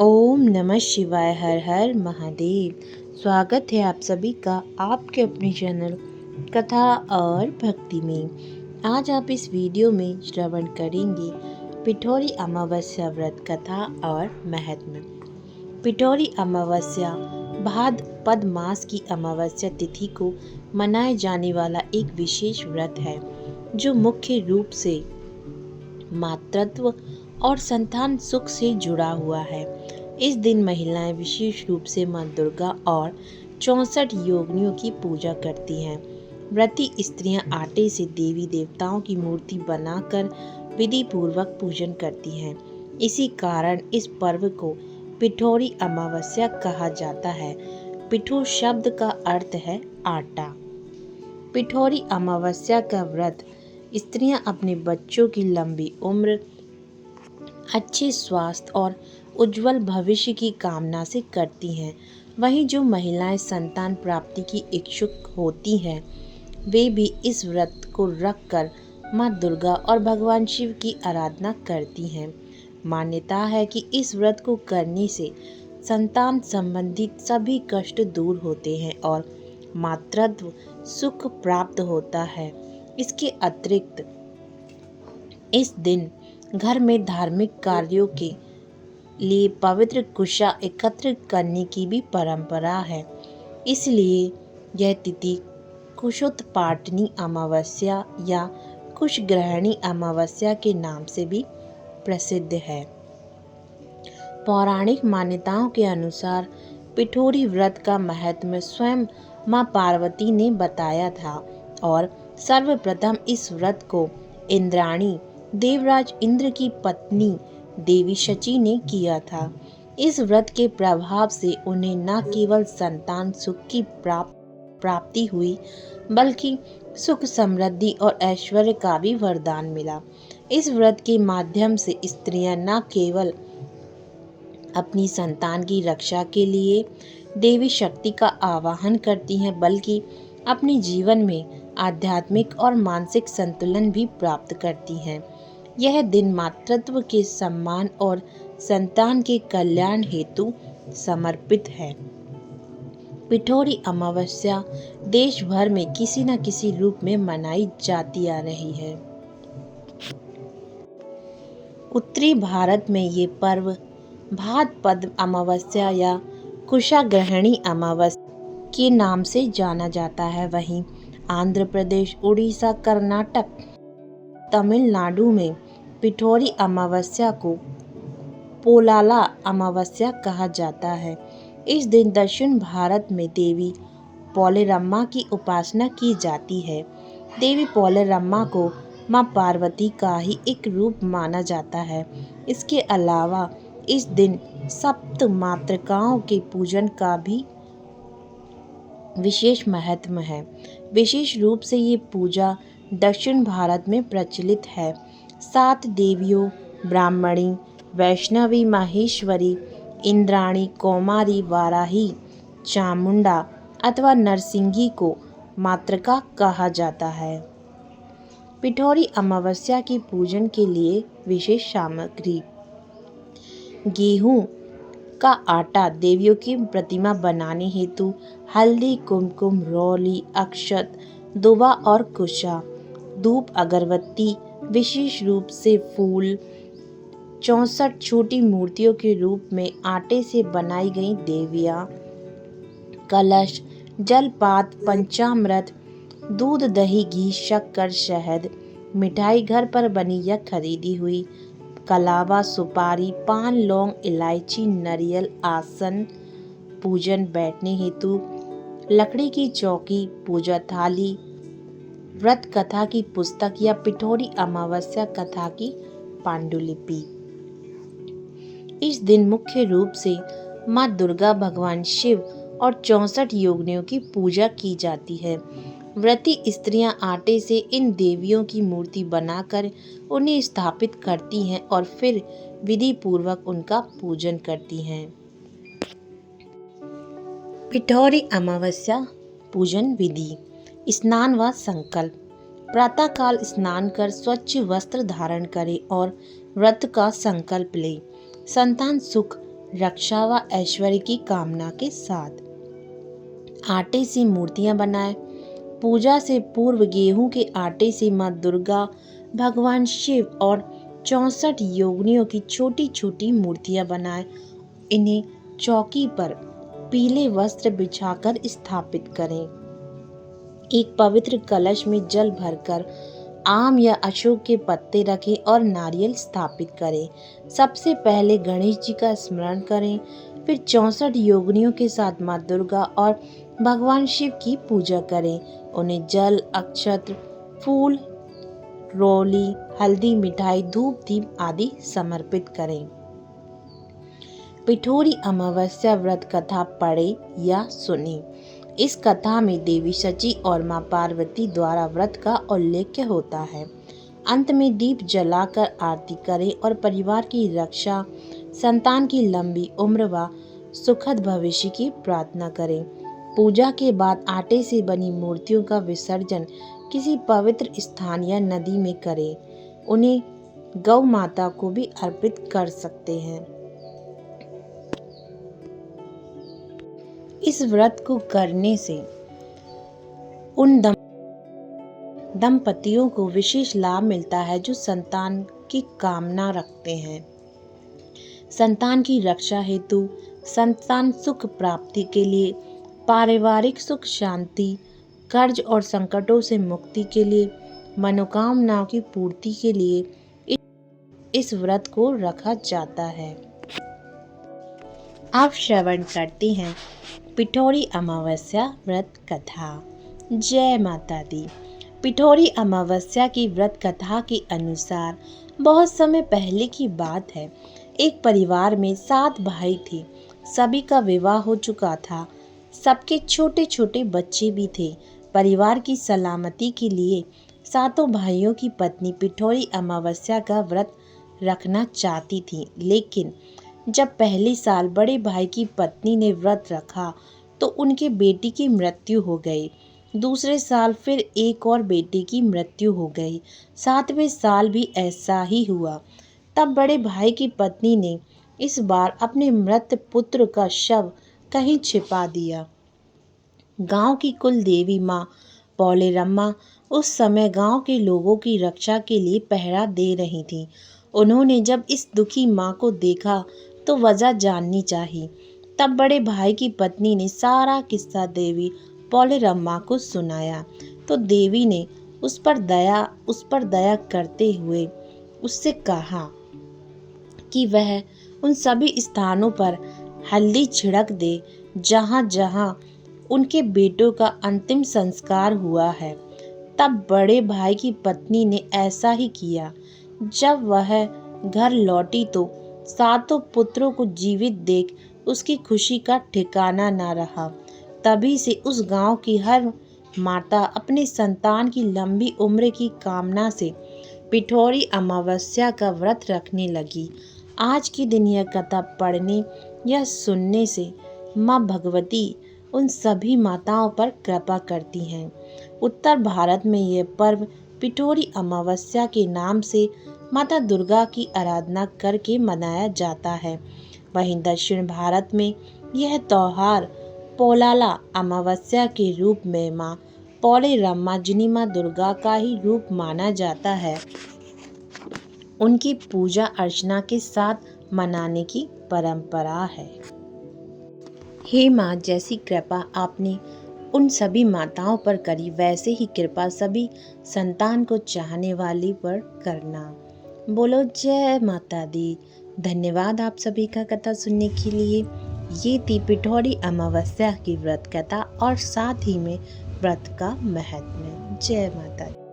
ओम नमः शिवाय। हर हर महादेव। स्वागत है आप सभी का आपके अपने चैनल कथा और भक्ति में। आज आप इस वीडियो में श्रवण करेंगे पिठोरी अमावस्या व्रत कथा और महत्व। पिठोरी अमावस्या भाद्रपद मास की अमावस्या तिथि को मनाए जाने वाला एक विशेष व्रत है जो मुख्य रूप से मातृत्व और संतान सुख से जुड़ा हुआ है। इस दिन महिलाएं विशेष रूप से मां दुर्गा और 64 योगिनियों की पूजा करती हैं। व्रती स्त्रियां आटे से देवी देवताओं की मूर्ति बनाकर विधि पूर्वक पूजन करती हैं। इसी कारण इस पर्व को पिठोरी अमावस्या कहा जाता है। पिठू शब्द का अर्थ है आटा। पिठोरी अमावस्या का व्रत स्त्रियां अपने बच्चों की लंबी उम्र, अच्छे स्वास्थ्य और उज्जवल भविष्य की कामना से करती हैं। वहीं जो महिलाएं संतान प्राप्ति की इच्छुक होती हैं, वे भी इस व्रत को रखकर मां दुर्गा और भगवान शिव की आराधना करती हैं। मान्यता है कि इस व्रत को करने से संतान संबंधित सभी कष्ट दूर होते हैं और मातृत्व सुख प्राप्त होता है। इसके अतिरिक्त इस दिन घर में धार्मिक कार्यों के लिए पवित्र कुशा एकत्र करने की भी परंपरा है। इसलिए यह तिथि कुशोत्पाटनी अमावस्या या कुशग्रहणी अमावस्या के नाम से भी प्रसिद्ध है। पौराणिक मान्यताओं के अनुसार पिठोरी व्रत का महत्व स्वयं मां पार्वती ने बताया था और सर्वप्रथम इस व्रत को इंद्राणी देवराज इंद्र की पत्नी देवी शची ने किया था। इस व्रत के प्रभाव से उन्हें न केवल संतान सुख की प्राप्ति हुई, बल्कि सुख समृद्धि और ऐश्वर्य का भी वरदान मिला। इस व्रत के माध्यम से स्त्रियां न केवल अपनी संतान की रक्षा के लिए देवी शक्ति का आवाहन करती हैं, बल्कि अपने जीवन में आध्यात्मिक और मानसिक संतुलन भी प्राप्त करती हैं। यह दिन मातृत्व के सम्मान और संतान के कल्याण हेतु समर्पित है। पिठोरी अमावस्या देश भर में किसी न किसी रूप में मनाई जाती आ रही है। उत्तरी भारत में ये पर्व भाद्रपद अमावस्या या कुशाग्रहणी अमावस्या के नाम से जाना जाता है। वहीं आंध्र प्रदेश, उड़ीसा, कर्नाटक, तमिलनाडु में पिठोरी अमावस्या को पोलाला अमावस्या कहा जाता है। इस दिन दक्षिण भारत में देवी पोलेरम्मा की उपासना की जाती है। देवी पोलेरम्मा को मां पार्वती का ही एक रूप माना जाता है। इसके अलावा इस दिन सप्त मातृकाओं के पूजन का भी विशेष महत्व है। विशेष रूप से ये पूजा दक्षिण भारत में प्रचलित है। 7 देवियों ब्राह्मणी, वैष्णवी, माहेश्वरी, इंद्राणी, कौमारी, वाराही, चामुंडा अथवा नरसिंही को मातृका कहा जाता है। पिठोरी अमावस्या के पूजन के लिए विशेष सामग्री: गेहूं का आटा, देवियों की प्रतिमा बनाने हेतु हल्दी, कुमकुम, रोली, अक्षत, दुबा और कुशा, धूप, अगरबत्ती, विशेष रूप से फूल, 64 छोटी मूर्तियों के रूप में आटे से बनाई गई देवियां, कलश, जलपात, पंचामृत, दूध, दही, घी, शक्कर, शहद, मिठाई, घर पर बनी या खरीदी हुई, कलावा, सुपारी, पान, लौंग, इलायची, नारियल, आसन, पूजन बैठने हेतु लकड़ी की चौकी, पूजा थाली, व्रत कथा की पुस्तक या पिठोरी अमावस्या कथा की पांडुलिपि। इस दिन मुख्य रूप से मां दुर्गा, भगवान शिव और 64 योगिनियों की पूजा की जाती है। व्रती स्त्रियां आटे से इन देवियों की मूर्ति बनाकर उन्हें स्थापित करती हैं और फिर विधि पूर्वक उनका पूजन करती हैं। पिठोरी अमावस्या पूजन विधि: स्नान व संकल्प। प्रातःकाल स्नान कर स्वच्छ वस्त्र धारण करें और व्रत का संकल्प लें। संतान सुख, रक्षा व ऐश्वर्य की कामना के साथ। आटे से मूर्तियां बनाएं। पूजा से पूर्व गेहूं के आटे से माँ दुर्गा, भगवान शिव और 64 योगिनियों की छोटी छोटी मूर्तियां बनाएं। इन्हें चौकी पर पीले वस्त्र बिछाकर स्थापित करें। एक पवित्र कलश में जल भरकर आम या अशोक के पत्ते रखें और नारियल स्थापित करें। सबसे पहले गणेश जी का स्मरण करें, फिर 64 योगिनियों के साथ माँ दुर्गा और भगवान शिव की पूजा करें। उन्हें जल, अक्षत, फूल, रोली, हल्दी, मिठाई, धूप, दीप आदि समर्पित करें। पिठोरी अमावस्या व्रत कथा पढ़े या सुने। इस कथा में देवी सची और मां पार्वती द्वारा व्रत का उल्लेख होता है। अंत में दीप जलाकर आरती करें और परिवार की रक्षा, संतान की लंबी उम्र व सुखद भविष्य की प्रार्थना करें। पूजा के बाद आटे से बनी मूर्तियों का विसर्जन किसी पवित्र स्थान या नदी में करें। उन्हें गौ माता को भी अर्पित कर सकते हैं। इस व्रत को करने से उन दंपतियों को विशेष लाभ मिलता है जो संतान की कामना रखते हैं। संतान की रक्षा हेतु, संतान सुख प्राप्ति के लिए, पारिवारिक सुख शांति, कर्ज और संकटों से मुक्ति के लिए, मनोकामनाओं की पूर्ति के लिए इस व्रत को रखा जाता है। आप श्रवण करते हैं पिठोरी अमावस्या व्रत कथा। जय माता दी। पिठोरी अमावस्या की व्रत कथा के अनुसार बहुत समय पहले की बात है। एक परिवार में 7 भाई थे। सभी का विवाह हो चुका था। सबके छोटे छोटे बच्चे भी थे। परिवार की सलामती के लिए सातों भाइयों की पत्नी पिठोरी अमावस्या का व्रत रखना चाहती थी, लेकिन जब पहले साल बड़े भाई की पत्नी ने व्रत रखा तो उनके बेटी की मृत्यु हो गई। दूसरे साल फिर एक और बेटी की मृत्यु हो गई। 7वें साल भी ऐसा ही हुआ। तब बड़े भाई की पत्नी ने इस बार अपने मृत पुत्र का शव कहीं छिपा दिया। गांव की कुल देवी माँ पौलेरम्मा उस समय गांव के लोगों की रक्षा के लिए पहरा दे रही थी। उन्होंने जब इस दुखी माँ को देखा तो वजह जाननी चाहिए। तब बड़े भाई की पत्नी ने सारा किस्सा देवी पौलेरम्मा को सुनाया तो देवी ने उस पर दया करते हुए उससे कहा कि वह उन सभी स्थानों पर हल्दी छिड़क दे जहाँ जहाँ उनके बेटों का अंतिम संस्कार हुआ है। तब बड़े भाई की पत्नी ने ऐसा ही किया। जब वह घर लौटी तो सातों पुत्रों को जीवित देख उसकी खुशी का ठिकाना न रहा। तभी से उस गांव की हर माता अपने संतान की लंबी उम्र की कामना से पिठोरी अमावस्या का व्रत रखने लगी। आज के दिन यह कथा पढ़ने या सुनने से माँ भगवती उन सभी माताओं पर कृपा करती हैं। उत्तर भारत में यह पर्व पिठोरी अमावस्या के नाम से माता दुर्गा की आराधना करके मनाया जाता है। वहीं दक्षिण भारत में यह त्योहार पोलाला अमावस्या के रूप में माँ पौलेरम्मा, जिन्हें माँ दुर्गा का ही रूप माना जाता है, उनकी पूजा अर्चना के साथ मनाने की परंपरा है। हे माँ, जैसी कृपा आपने उन सभी माताओं पर करी, वैसे ही कृपा सभी संतान को चाहने वाली पर करना। बोलो जय माता दी। धन्यवाद आप सभी का कथा सुनने के लिए। ये थी पिठोरी अमावस्या की व्रत कथा और साथ ही में व्रत का महत्व। जय माता दी।